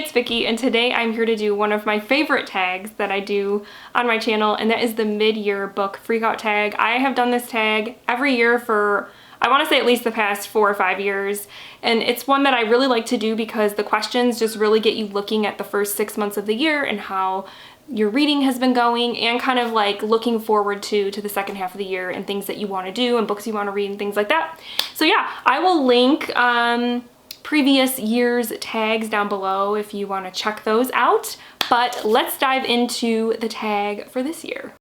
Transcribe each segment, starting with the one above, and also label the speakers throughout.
Speaker 1: it's Vicky, and today I'm here to do one of my favorite tags that I do on my channel, and that is the mid-year book freakout tag. I have done this tag every year for, I want to say, at least the past 4 or 5 years, and it's one that I really like to do because the questions just really get you looking at the first 6 months of the year and how your reading has been going, and kind of like looking forward to the second half of the year and things that you want to do and books you want to read and things like that. So yeah, I will link previous year's tags down below if you want to check those out. But let's dive into the tag for this year.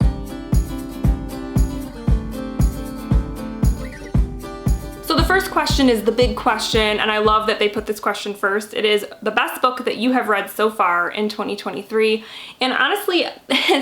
Speaker 1: So the first question is the big question, and I love that they put this question first. It is the best book that you have read so far in 2023. And honestly,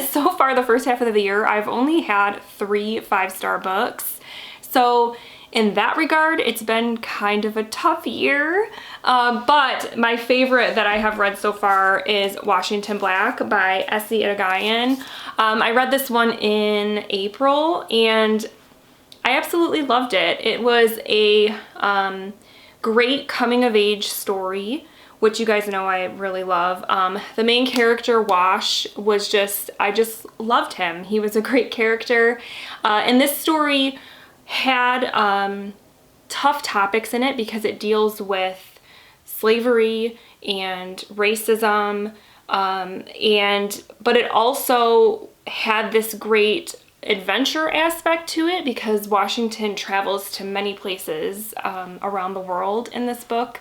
Speaker 1: so far the first half of the year, I've only had 3 5-star books. So in that regard, it's been kind of a tough year, but my favorite that I have read so far is Washington Black by S.E. Irigayan. I read this one in April, and I absolutely loved it. It was a great coming-of-age story, which you guys know I really love. The main character, Wash, was I just loved him. He was a great character. And this story had tough topics in it because it deals with slavery and racism, but it also had this great adventure aspect to it because Washington travels to many places around the world in this book.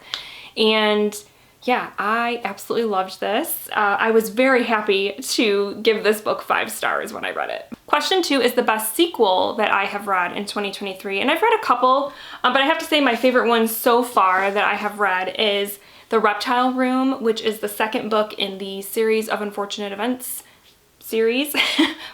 Speaker 1: And yeah, I absolutely loved this. I was very happy to give this book 5 stars when I read it. Question 2 is the best sequel that I have read in 2023. And I've read a couple, but I have to say my favorite one so far that I have read is The Reptile Room, which is the second book in the Series of Unfortunate Events series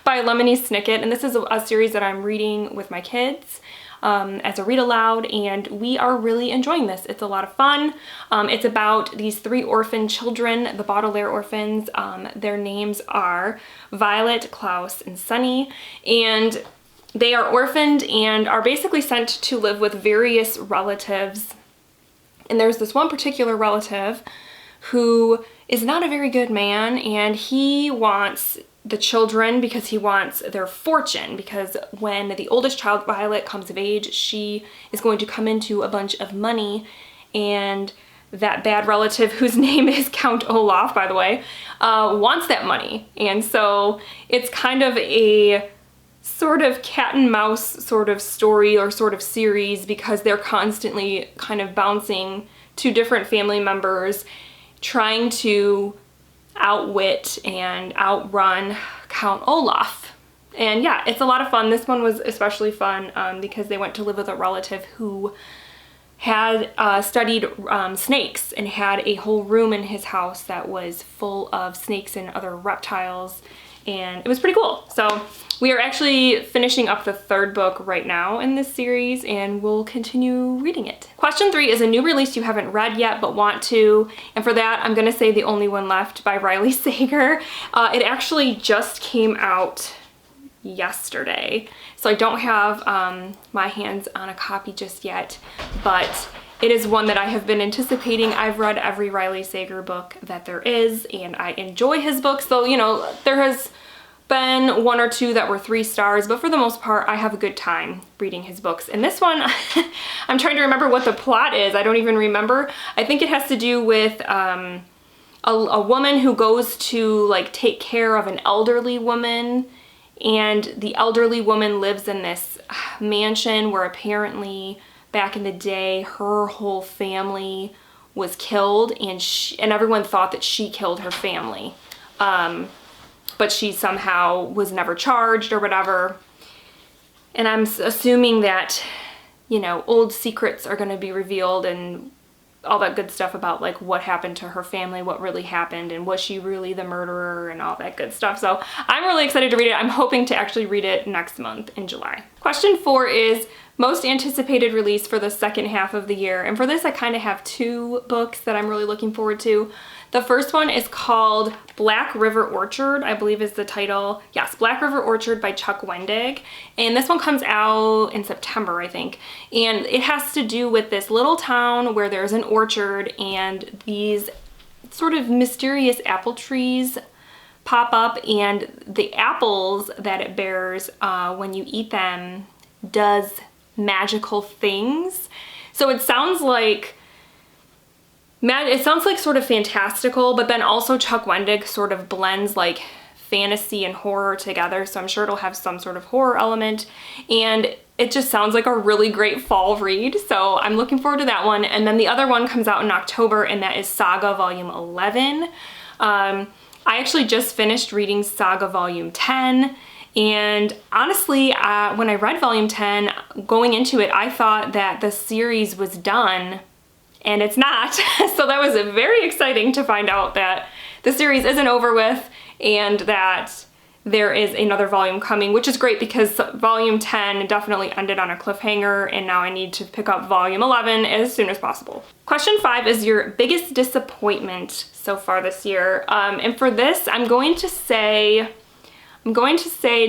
Speaker 1: by Lemony Snicket. And this is a series that I'm reading with my kids as a read aloud, and we are really enjoying this. It's a lot of fun. It's about these 3 orphan children, the Baudelaire orphans. Their names are Violet, Klaus, and Sunny, and they are orphaned and are basically sent to live with various relatives. And there's this one particular relative who is not a very good man, and he wants the children because he wants their fortune, because when the oldest child, Violet, comes of age, she is going to come into a bunch of money, and that bad relative, whose name is Count Olaf, by the way, wants that money. And so it's kind of a sort of cat and mouse sort of story or sort of series because they're constantly kind of bouncing to different family members, trying to outwit and outrun Count Olaf. And yeah, it's a lot of fun. This one was especially fun because they went to live with a relative who had studied snakes and had a whole room in his house that was full of snakes and other reptiles, and it was pretty cool. So we are actually finishing up the 3rd book right now in this series, and we'll continue reading it. Question 3 is a new release you haven't read yet but want to, and for that I'm gonna say The Only One Left by Riley Sager. It actually just came out yesterday, so I don't have my hands on a copy just yet, but it is one that I have been anticipating. I've read every Riley Sager book that there is, and I enjoy his books, though, you know, there has been 1 or 2 that were 3 stars, but for the most part, I have a good time reading his books. And this one, I'm trying to remember what the plot is. I don't even remember. I think it has to do with a woman who goes to like take care of an elderly woman, and the elderly woman lives in this mansion where apparently back in the day her whole family was killed, and everyone thought that she killed her family. But she somehow was never charged or whatever. And I'm assuming that, you know, old secrets are going to be revealed and all that good stuff about like what happened to her family, what really happened, and was she really the murderer and all that good stuff. So I'm really excited to read it. I'm hoping to actually read it next month in July. Question 4 is most anticipated release for the second half of the year. And for this, I kind of have 2 books that I'm really looking forward to. The first one is called Black River Orchard, I believe is the title. Yes, Black River Orchard by Chuck Wendig. And this one comes out in September, I think. And it has to do with this little town where there's an orchard, and these sort of mysterious apple trees pop up, and the apples that it bears, when you eat them, does magical things. So it sounds like sort of fantastical, but then also Chuck Wendig sort of blends like fantasy and horror together, so I'm sure it'll have some sort of horror element, and it just sounds like a really great fall read, so I'm looking forward to that one. And then the other one comes out in October, and that is Saga Volume 11. I actually just finished reading Saga Volume 10, and honestly, when I read Volume 10, going into it, I thought that the series was done, and it's not. So that was very exciting to find out that the series isn't over with and that there is another volume coming, which is great because Volume 10 definitely ended on a cliffhanger, and now I need to pick up Volume 11 as soon as possible. Question 5 is your biggest disappointment so far this year. And for this, I'm going to say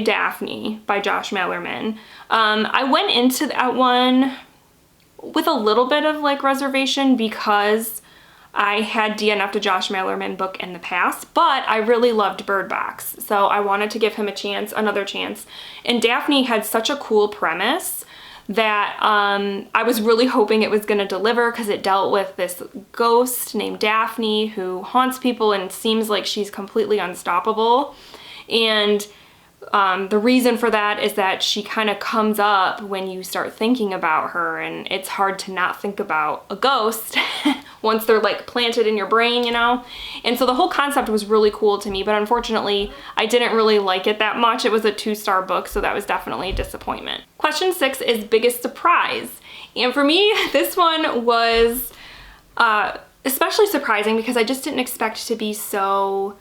Speaker 1: Daphne by Josh Malerman. I went into that one with a little bit of like reservation because I had DNF'd a Josh Malerman book in the past, but I really loved Bird Box, so I wanted to give him a chance, another chance. And Daphne had such a cool premise that I was really hoping it was going to deliver, because it dealt with this ghost named Daphne who haunts people and seems like she's completely unstoppable. And the reason for that is that she kind of comes up when you start thinking about her, and it's hard to not think about a ghost once they're like planted in your brain, you know? And so the whole concept was really cool to me, but unfortunately I didn't really like it that much. It was a 2-star book, so that was definitely a disappointment. Question 6 is biggest surprise. And for me, this one was especially surprising because I just didn't expect to be so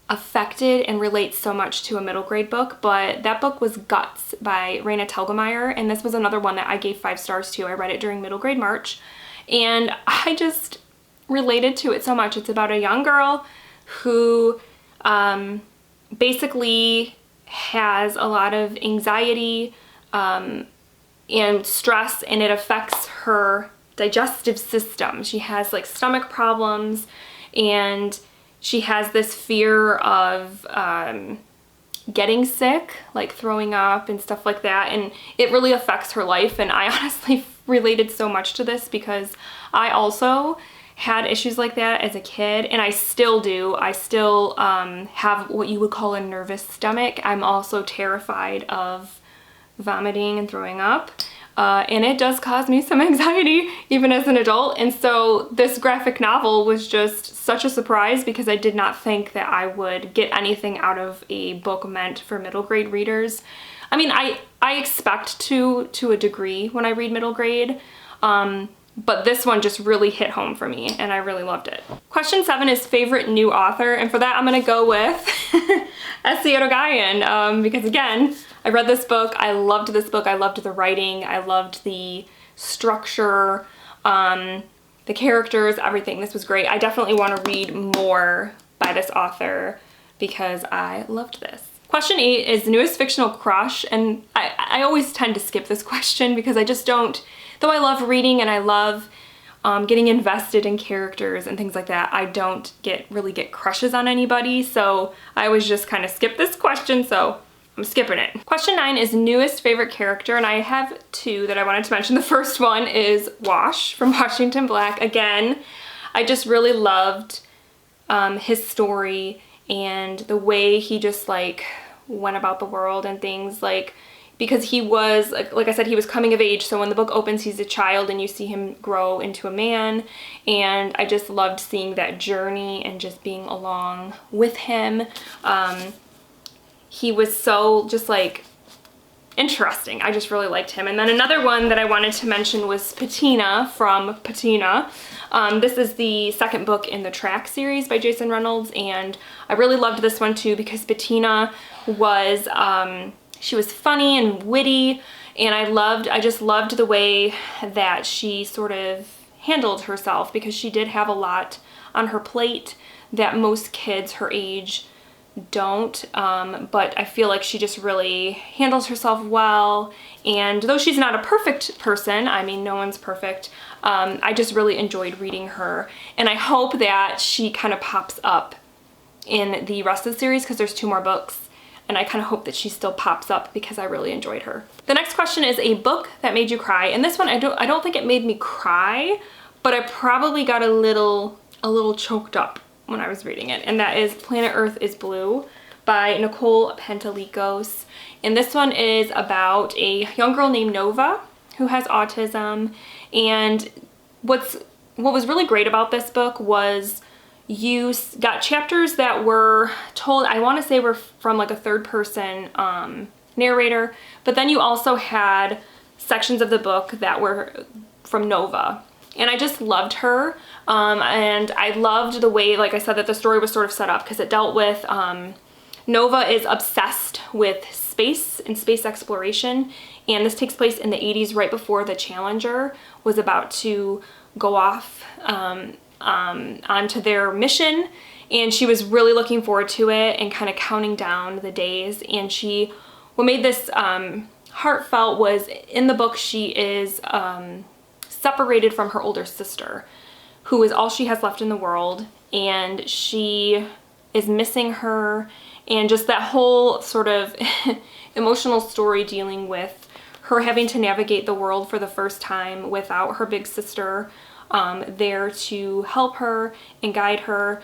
Speaker 1: affected and relates so much to a middle grade book, but that book was Guts by Raina Telgemeier, and this was another one that I gave 5 stars to. I read it during middle grade March, and I just related to it so much. It's about a young girl who basically has a lot of anxiety and stress, and it affects her digestive system. She has like stomach problems, and she has this fear of getting sick, like throwing up and stuff like that, and it really affects her life. And I honestly related so much to this because I also had issues like that as a kid, and I still do. I still have what you would call a nervous stomach. I'm also terrified of vomiting and throwing up. And it does cause me some anxiety even as an adult. And so this graphic novel was just such a surprise because I did not think that I would get anything out of a book meant for middle grade readers. I mean, I expect to a degree when I read middle grade, but this one just really hit home for me and I really loved it. Question 7 is favorite new author, and for that I'm gonna go with S.C. Edogayan, because again, I read this book, I loved this book, I loved the writing, I loved the structure, the characters, everything. This was great. I definitely want to read more by this author because I loved this. Question 8 is newest fictional crush, and I always tend to skip this question because I just don't, though I love reading and I love getting invested in characters and things like that, I don't really get crushes on anybody, so I always just kind of skip this question, so I'm skipping it. Question 9 is newest favorite character, and I have 2 that I wanted to mention. The first one is Wash from Washington Black. Again, I just really loved his story and the way he just like went about the world and things, like, because he was, like I said, he was coming of age, so when the book opens he's a child and you see him grow into a man, and I just loved seeing that journey and just being along with him. He was so just like interesting. I just really liked him. And then another one that I wanted to mention was Patina from Patina. This is the second book in the Track series by Jason Reynolds, and I really loved this one too because Patina was, she was funny and witty, and I just loved the way that she sort of handled herself because she did have a lot on her plate that most kids her age don't, but I feel like she just really handles herself well. And though she's not a perfect person, I mean, no one's perfect, I just really enjoyed reading her. And I hope that she kind of pops up in the rest of the series because there's 2 more books. And I kind of hope that she still pops up because I really enjoyed her. The next question is a book that made you cry. And this one, I don't think it made me cry, but I probably got a little choked up when I was reading it. And that is Planet Earth is Blue by Nicole Pantalikos. And this one is about a young girl named Nova who has autism. And what was really great about this book was you got chapters that were told, I want to say were from like a 3rd person narrator, but then you also had sections of the book that were from Nova. And I just loved her, and I loved the way, like I said, that the story was sort of set up because it dealt with, Nova is obsessed with space and space exploration, and this takes place in the 80s right before the Challenger was about to go off onto their mission, and she was really looking forward to it and kind of counting down the days. And what made this heartfelt was in the book she is separated from her older sister, who is all she has left in the world, and she is missing her, and just that whole sort of emotional story dealing with her having to navigate the world for the first time without her big sister there to help her and guide her.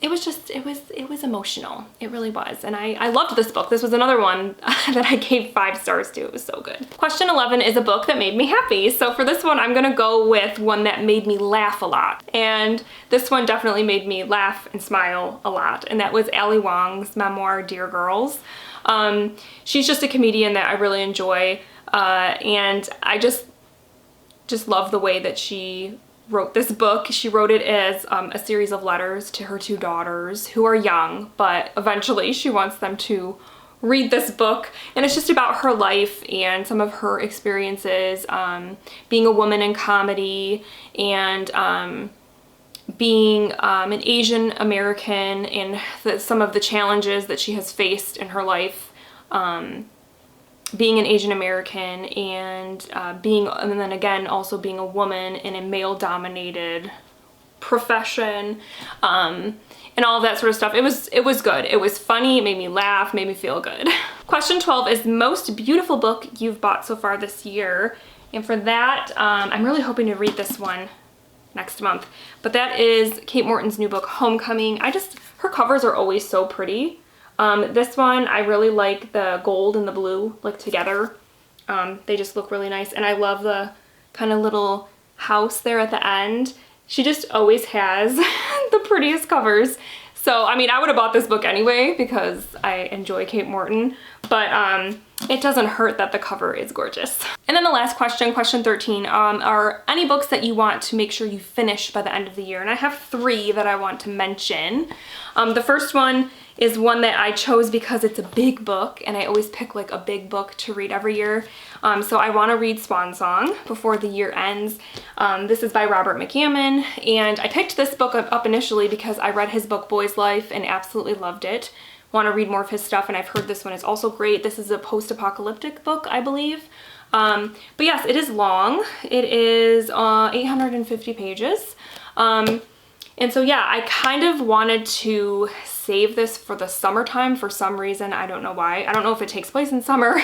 Speaker 1: It was emotional. It really was. And I loved this book. This was another one that I gave 5 stars to. It was so good. Question 11 is a book that made me happy. So for this one, I'm gonna go with one that made me laugh a lot. And this one definitely made me laugh and smile a lot. And that was Ali Wong's memoir, Dear Girls. She's just a comedian that I really enjoy. And I just love the way that she wrote this book. She wrote it as a series of letters to her 2 daughters who are young, but eventually she wants them to read this book. And it's just about her life and some of her experiences being a woman in comedy, and being an Asian American, and some of the challenges that she has faced in her life being an Asian American, and then again also being a woman in a male dominated profession, and all of that sort of stuff. It was good. It was funny, it made me laugh, made me feel good. Question 12 is most beautiful book you've bought so far this year. And for that, I'm really hoping to read this one next month, but that is Kate Morton's new book, Homecoming. Her covers are always so pretty. This one, I really like the gold and the blue, like together. They just look really nice. And I love the kind of little house there at the end. She just always has the prettiest covers. So, I mean, I would have bought this book anyway because I enjoy Kate Morton, but it doesn't hurt that the cover is gorgeous. And then the last question, question 13, are any books that you want to make sure you finish by the end of the year? And I have 3 that I want to mention. The first one is one that I chose because it's a big book, and I always pick like a big book to read every year. So I want to read Swan Song before the year ends. This is by Robert McCammon, and I picked this book up initially because I read his book Boy's Life and absolutely loved it. Want to read more of his stuff, and I've heard this one is also great. This is a post-apocalyptic book, I believe. But yes, it is long. It is 850 pages. And so yeah, I kind of wanted to save this for the summertime for some reason. I don't know why. I don't know if it takes place in summer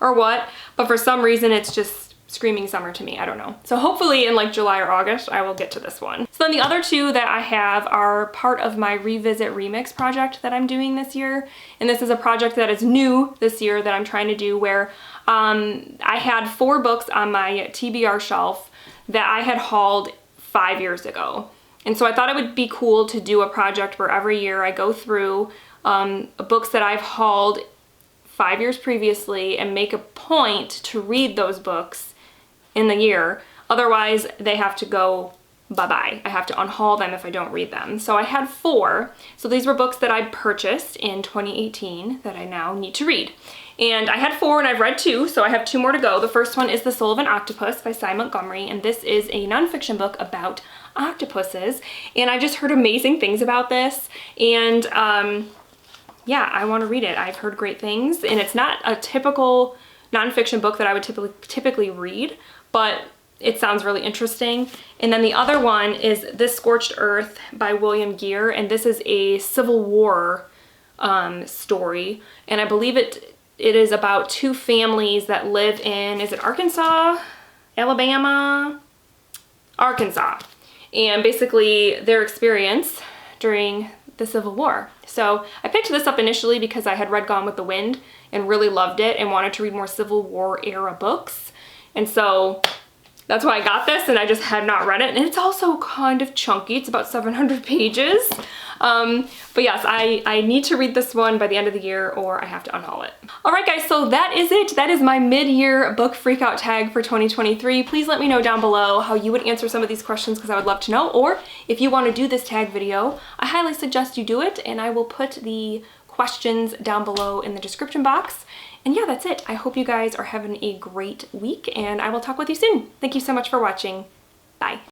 Speaker 1: or what, but for some reason it's just screaming summer to me. I don't know. So hopefully in like July or August, I will get to this one. So then the other 2 that I have are part of my Revisit Remix project that I'm doing this year. And this is a project that is new this year that I'm trying to do, where I had 4 books on my TBR shelf that I had hauled 5 years ago. And so I thought it would be cool to do a project where every year I go through books that I've hauled 5 years previously and make a point to read those books in the year. Otherwise, they have to go bye-bye. I have to unhaul them if I don't read them. So I had 4. So these were books that I purchased in 2018 that I now need to read. And I had 4 and I've read 2, so I have 2 more to go. The first one is The Soul of an Octopus by Cy Montgomery, and this is a nonfiction book about octopuses. And I just heard amazing things about this, and yeah, I want to read it. I've heard great things, and it's not a typical nonfiction book that I would typically read, but it sounds really interesting. And then the other one is This Scorched Earth by William Gere, and this is a Civil War story, and I believe it is about two families that live in, is it Arkansas? Alabama? Arkansas. And basically their experience during the Civil War. So I picked this up initially because I had read Gone with the Wind and really loved it and wanted to read more Civil War era books. And so that's why I got this, and I just had not read it. And it's also kind of chunky. It's about 700 pages. But yes, I need to read this one by the end of the year, or I have to unhaul it. All right, guys, so that is it. That is my mid-year book freakout tag for 2023. Please let me know down below how you would answer some of these questions, because I would love to know. Or if you want to do this tag video, I highly suggest you do it, and I will put the questions down below in the description box. And yeah, that's it. I hope you guys are having a great week, and I will talk with you soon. Thank you so much for watching. Bye.